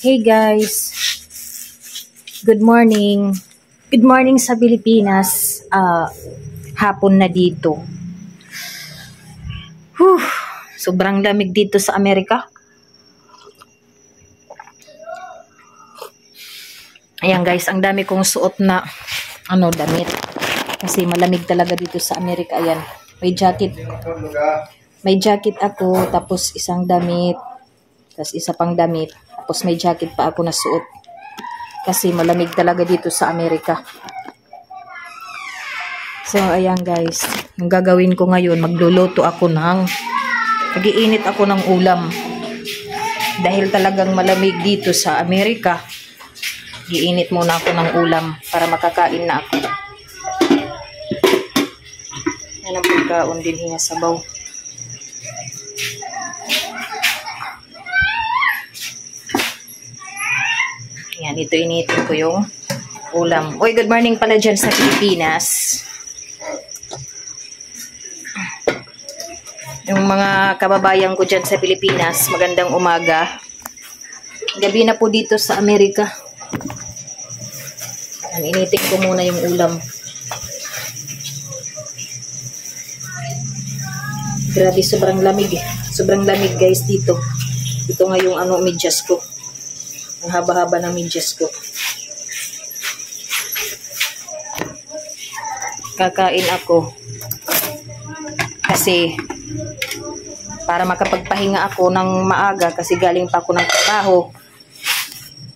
Hey guys, good morning. Good morning sa Pilipinas. Hapon na dito. Sobrang lamig dito sa Amerika. Ayan guys, ang dami kong suot na damit. Kasi malamig talaga dito sa Amerika. Ayan, may jacket. May jacket ako, tapos isang damit, tapos isa pang damit. Tapos may jacket pa ako na suot. Kasi malamig talaga dito sa Amerika. So, ayan guys. Ang gagawin ko ngayon, magluluto ako mag-iinit ako ng ulam. Dahil talagang malamig dito sa Amerika, giinit muna ako ng ulam para makakain na ako. Yan ang pagkaon din hiya sabaw. Yan, ito initin ko yung ulam. Uy, good morning pala dyan sa Pilipinas. Yung mga kababayan ko dyan sa Pilipinas, magandang umaga. Gabi na po dito sa Amerika. Yan, initin ko muna yung ulam. Grabe, sobrang lamig. Sobrang lamig guys dito. Ito nga yung medyas ko. Ang haba-haba ng medyas ko. Kakain ako. Kasi para makapagpahinga ako ng maaga kasi galing pa ako ng trabaho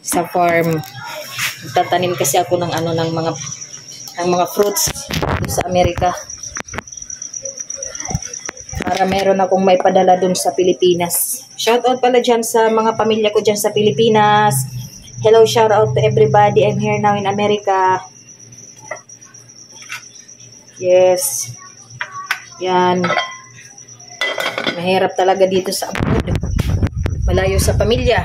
sa farm. Tatanim kasi ako ng mga fruits sa Amerika. Para meron akong may padala dun sa Pilipinas. Shoutout pala dyan sa mga pamilya ko dyan sa Pilipinas. Hello, shoutout to everybody. I'm here now in America. Yes. Yan. Mahirap talaga dito sa abroad. Malayo sa pamilya.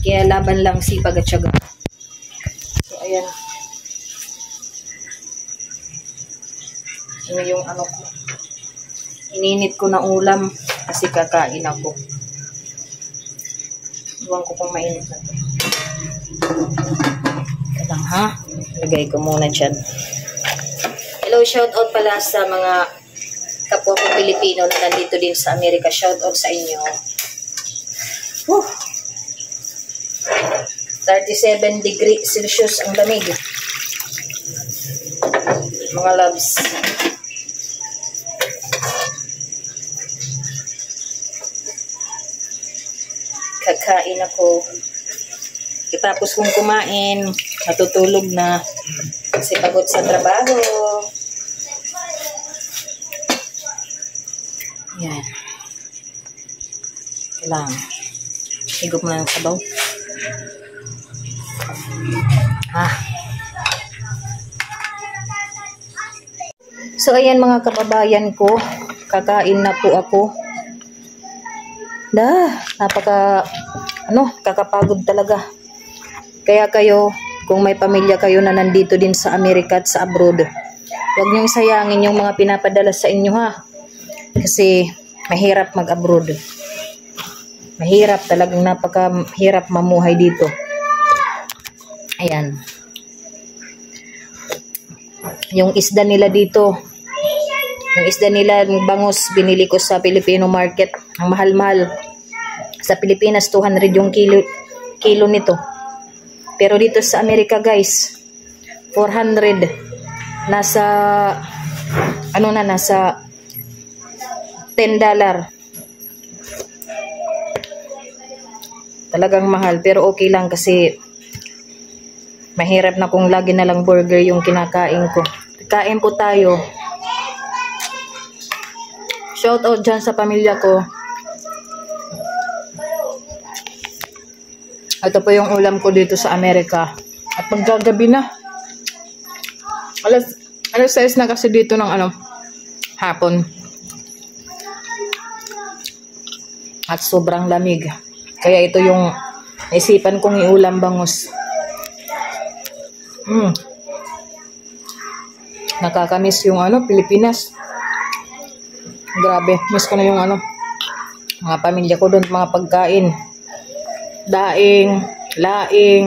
Kaya laban lang, sipag at syaga. So, ayan. Ano yung ko. Ininit ko na ulam kasi kakain ako. Iwan ko kung mainit na ito. Kadang ha. Lagay ko muna dyan. Hello, shoutout pala sa mga kapwa ko Pilipino na nandito din sa Amerika. Shoutout sa inyo. 37 degrees Celsius ang lamig. Mga loves. Kakain ako. Tapos kung kumain, natutulog na kasi pagod sa trabaho. Yan. Kailangan. Higop mo na ng sabaw. So, ayan mga kababayan ko. Kakain na po ako. Kakapagod talaga. Kaya kayo, kung may pamilya kayo na nandito din sa Amerika at sa abroad, huwag niyong sayangin yung mga pinapadala sa inyo ha. Kasi mahirap mag-abroad. Mahirap, talagang napakahirap mamuhay dito. Ayan. Yung isda nila dito, yung isda nila, yung bangus, binili ko sa Filipino market. Ang mahal-mahal. Sa Pilipinas, 200 yung kilo nito. Pero dito sa Amerika, guys, 400. Nasa $10. Talagang mahal. Pero okay lang kasi mahirap na kung lagi na lang burger yung kinakain ko. Kain po tayo. Shout out dyan sa pamilya ko. Ito po yung ulam ko dito sa Amerika. At paggagabi na. Alas 6 na kasi dito ng hapon. At sobrang lamig. Kaya ito yung naisipan kong iulam bangus. Nakakamiss yung Pilipinas. Grabe, miss ko na yung Mga pamilya ko doon, mga pagkain. Daing, laing.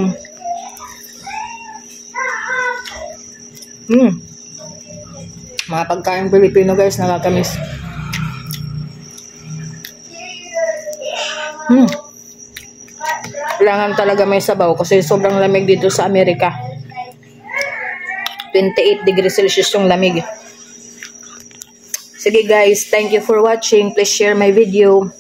Mga pagkain Pilipino guys, nakakamiss. Kailangan talaga may sabaw kasi sobrang lamig dito sa Amerika. 28 degrees Celsius yung lamig. Sige guys, thank you for watching. Please share my video.